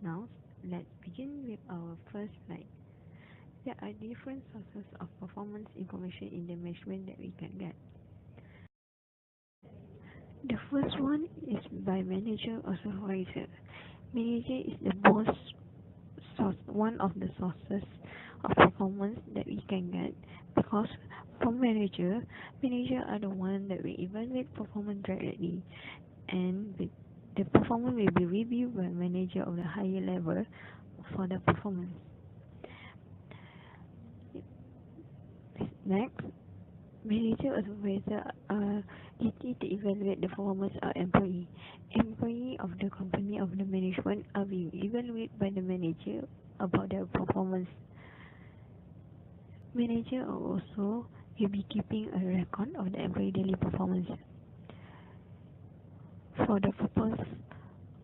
Now, let's begin with our first slide. There are different sources of performance information in the management that we can get. The first one is by manager or supervisor. Manager is the most one of the sources of performance that we can get, because from manager are the one that will evaluate performance directly, and the performance will be reviewed by manager of the higher level for the performance. Next, manager or supervisor are duty to evaluate the performance of employee. Employee of the company of the management are being evaluated by the manager about their performance. Manager also will be keeping a record of the employee daily performance for the purpose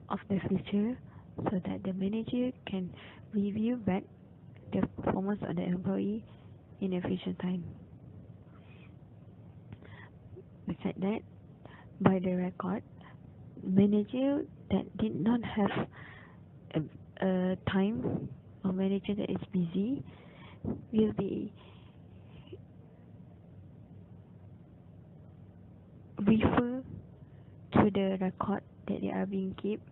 of the future, so that the manager can review back the performance of the employee in a future time. Besides that, by the record, manager that did not have a time, or manager that is busy, will be refer to the record that they are being kept.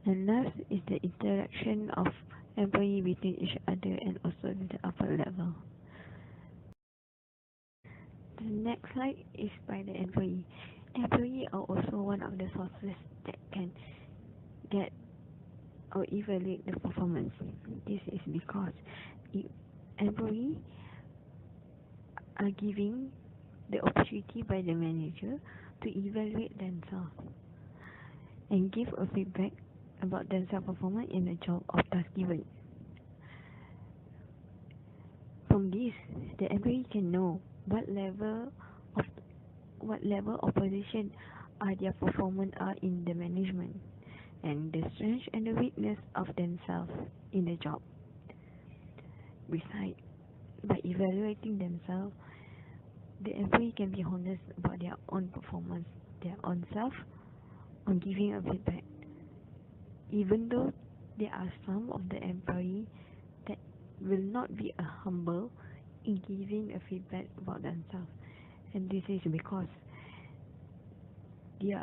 And last is the interaction of employee between each other and also the upper level. The next slide is by the employee. Employee are also one of the sources that can get or evaluate the performance. This is because employee are giving the opportunity by the manager to evaluate themselves and give a feedback about themselves performance in the job or task given. From this, the employee can know what level of position are their performance are in the management, and the strength and the weakness of themselves in the job. Besides, by evaluating themselves, the employee can be honest about their own performance, their own self, on giving a feedback. Even though there are some of the employee that will not be humble in giving a feedback about themselves, and this is because they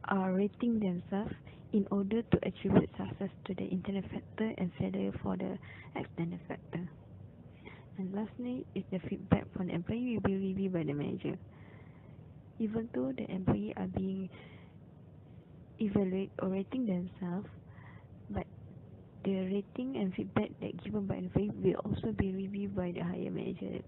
are rating themselves in order to attribute success to the internal factor and failure for the external factor. And lastly is the feedback from the employee will be reviewed by the manager. Even though the employee are being evaluate or rating themselves, but the rating and feedback that given by the employee will also be reviewed by the higher manager.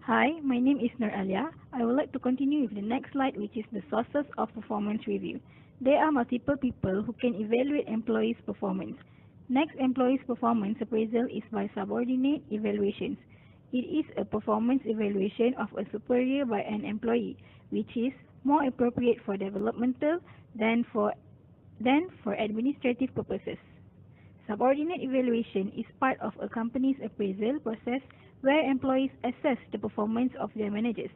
Hi, my name is Nur Alia. I would like to continue with the next slide, which is the sources of performance review. There are multiple people who can evaluate employees' performance. Next, employees' performance appraisal is by subordinate evaluations. It is a performance evaluation of a superior by an employee, which is more appropriate for developmental than for administrative purposes. Subordinate evaluation is part of a company's appraisal process where employees assess the performance of their managers.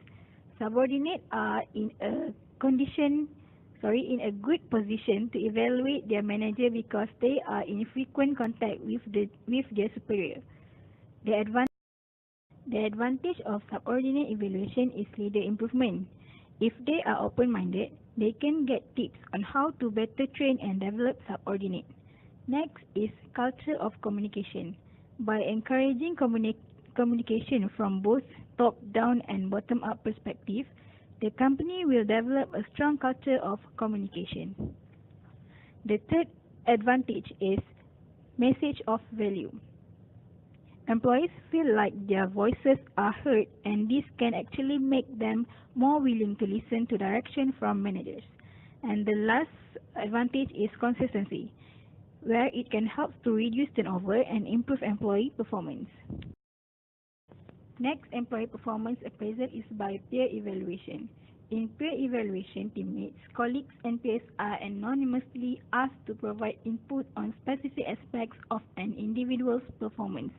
Subordinates are in a good position to evaluate their manager because they are in frequent contact with their superior. The advantage of subordinate evaluation is leader improvement. If they are open-minded, they can get tips on how to better train and develop subordinates. Next is culture of communication. By encouraging communication from both top-down and bottom-up perspective, the company will develop a strong culture of communication. The third advantage is message of value. Employees feel like their voices are heard, and this can actually make them more willing to listen to direction from managers. And the last advantage is consistency, where it can help to reduce turnover and improve employee performance. Next, employee performance appraisal is by peer evaluation. In peer evaluation, teammates, colleagues, and peers are anonymously asked to provide input on specific aspects of an individual's performance.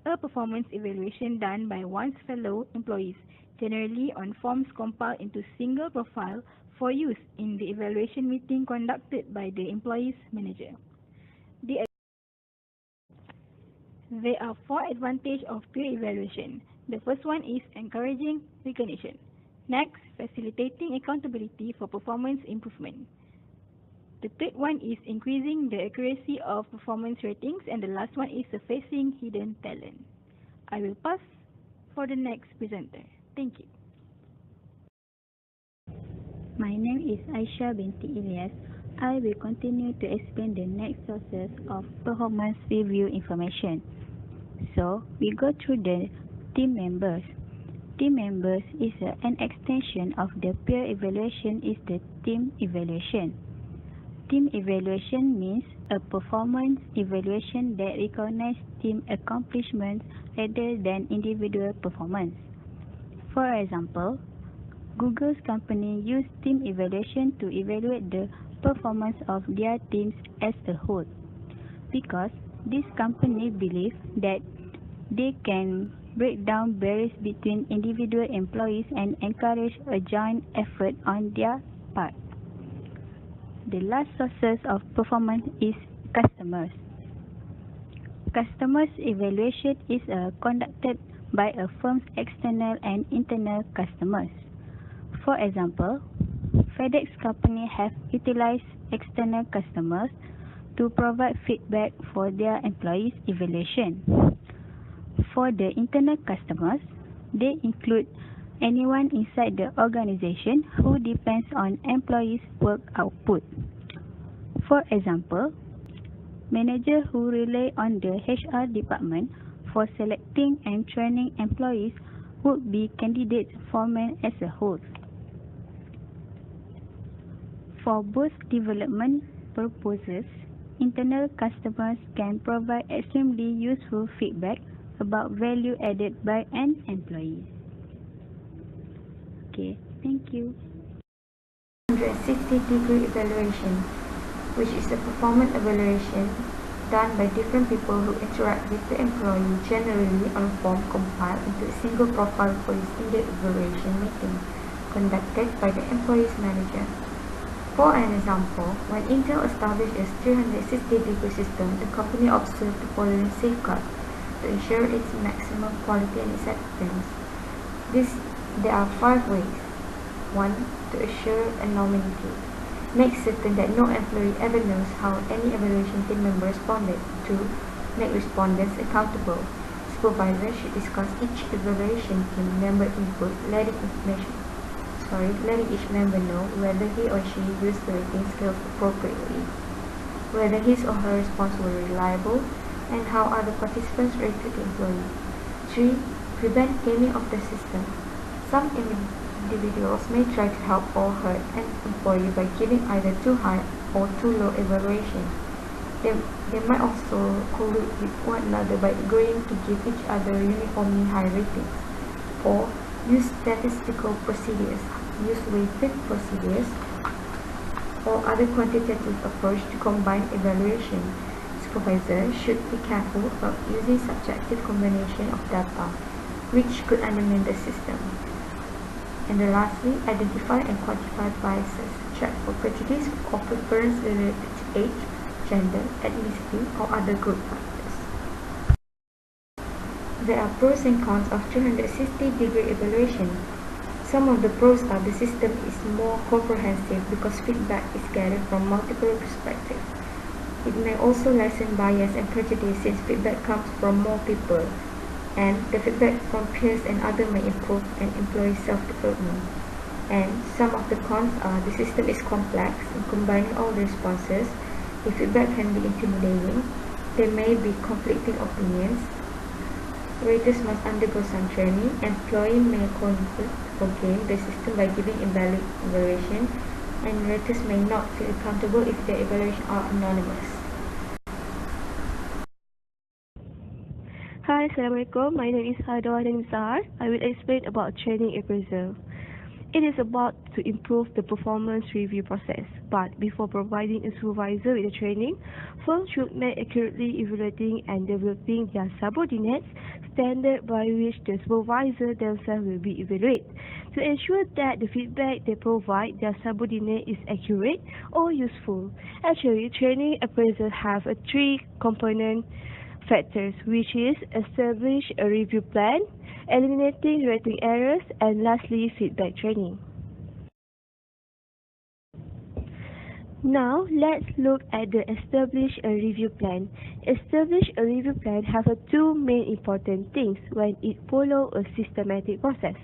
a performance evaluation done by one's fellow employees, generally on forms compiled into single profile for use in the evaluation meeting conducted by the employee's manager. There are four advantages of peer evaluation. The first one is encouraging recognition. Next, facilitating accountability for performance improvement. The third one is increasing the accuracy of performance ratings, and the last one is surfacing hidden talent. I will pass for the next presenter. Thank you. My name is Aisha binti Ilyas. I will continue to explain the next sources of performance review information. So, we go through the team members. Team members is an extension of the peer evaluation is the team evaluation. Team evaluation means a performance evaluation that recognizes team accomplishments rather than individual performance. For example, Google's company use team evaluation to evaluate the performance of their teams as a whole, because this company believes that they can break down barriers between individual employees and encourage a joint effort on their part. The last sources of performance is customers. Customers evaluation is conducted by a firm's external and internal customers. For example, FedEx company have utilized external customers to provide feedback for their employees' evaluation. For the internal customers, they include anyone inside the organization who depends on employees' work output. For example, managers who rely on the HR department for selecting and training employees would be candidates for men as a whole. For both development purposes, internal customers can provide extremely useful feedback about value added by an employee. Okay, thank you. 360-degree evaluation, which is a performance evaluation done by different people who interact with the employee, generally on a form compiled into a single profile for use in the evaluation meeting conducted by the employee's manager. For an example, when Intel established its 360-degree system, the company observed the following safeguards to ensure its maximum quality and acceptance. There are 5 ways. 1. To assure anonymity. Make certain that no employee ever knows how any evaluation team member responded. 2. Make respondents accountable. Supervisors should discuss each evaluation team member input, letting each member know whether he or she used the rating scales appropriately, whether his or her response were reliable, and how other participants rated the employee. 3. Prevent gaming of the system. Some individuals may try to help or hurt an employee by giving either too high or too low evaluation. They might also collude with one another by agreeing to give each other uniformly high ratings. 4. Use statistical procedures. Use weighted procedures or other quantitative approach to combine evaluation. Supervisors should be careful about using subjective combination of data, which could undermine the system. And lastly, identify and quantify biases. Check for prejudice or preference related to age, gender, ethnicity, or other group factors. There are pros and cons of 360-degree evaluation. Some of the pros are the system is more comprehensive because feedback is gathered from multiple perspectives. It may also lessen bias and prejudice since feedback comes from more people, and the feedback from peers and others may improve an employee's self-development. And some of the cons are the system is complex in combining all the responses, the feedback can be intimidating, there may be conflicting opinions, raters must undergo some training, employee may conflict or game the system by giving invalid evaluation, and raters may not feel accountable if their evaluations are anonymous. Hi, Assalamualaikum. My name is Hadwa Nisar. I will explain about training appraisal. It is about to improve the performance review process, but before providing a supervisor with the training, firms should make accurately evaluating and developing their subordinates standard by which the supervisor themselves will be evaluated. To ensure that the feedback they provide their subordinate is accurate or useful. Actually, training appraisals have a three-component factors, which is establish a review plan, eliminating rating errors, and lastly, feedback training. Now, let's look at the establish a review plan. Establish a review plan have two main important things when it follow a systematic process.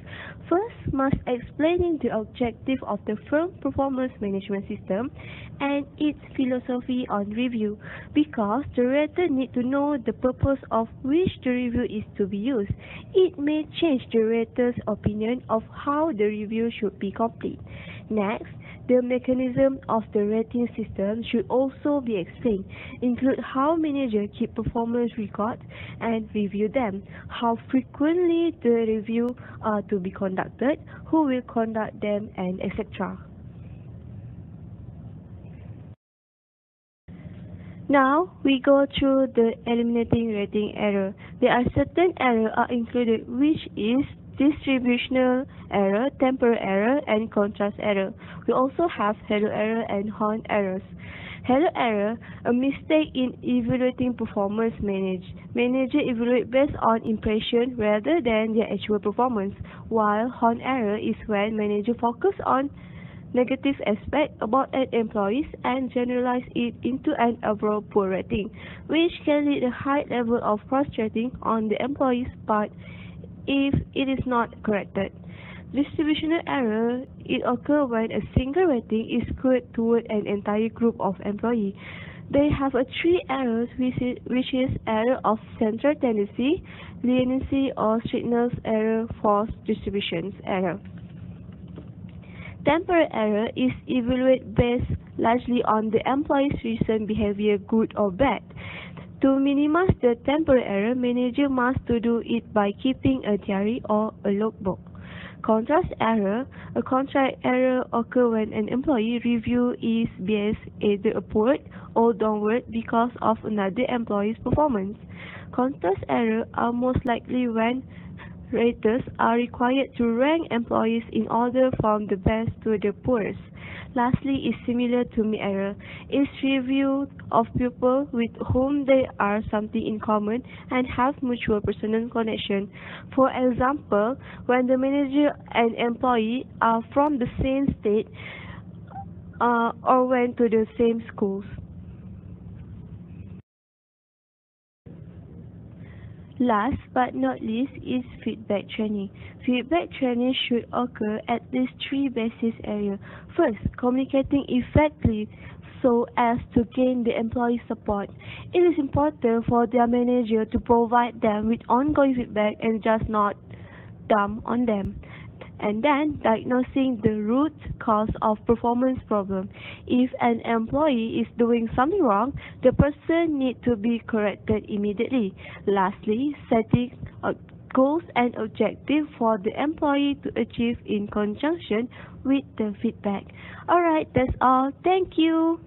First, must explaining the objective of the firm performance management system and its philosophy on review, because the rater need to know the purpose of which the review is to be used. It may change the rater's opinion of how the review should be complete. Next, the mechanism of the rating system should also be explained, include how managers keep performance records and review them, how frequently the review are to be conducted, who will conduct them, and etc. Now, we go through the eliminating rating error. There are certain errors are included, which is distributional error, temporal error, and contrast error. We also have halo error and horn errors. Halo error, a mistake in evaluating performance Manager evaluate based on impression rather than their actual performance, while horn error is when manager focus on negative aspect about an employee and generalize it into an overall poor rating, which can lead a high level of cross-rating on the employee's part if it is not corrected. Distributional error, it occurs when a single rating is skewed toward an entire group of employees. They have three errors, which is error of central tendency, leniency or strictness error, false distributions error. Temporal error is evaluated based largely on the employee's recent behavior, good or bad. To minimize the temporal error, manager must do it by keeping a diary or a logbook. Contrast error, a contrast error occurs when an employee review is biased either upward or downward because of another employee's performance. Contrast error are most likely when raters are required to rank employees in order from the best to the poorest. Lastly, is similar to me error. It's review of people with whom there are something in common and have mutual personal connection. For example, when the manager and employee are from the same state or went to the same schools. Last but not least is feedback training. Feedback training should occur at least three basic areas. First, communicating effectively so as to gain the employee support. It is important for their manager to provide them with ongoing feedback and just not dump on them. And then diagnosing the root cause of performance problem. If an employee is doing something wrong, the person needs to be corrected immediately. Lastly, setting goals and objectives for the employee to achieve in conjunction with the feedback. Alright, that's all. Thank you.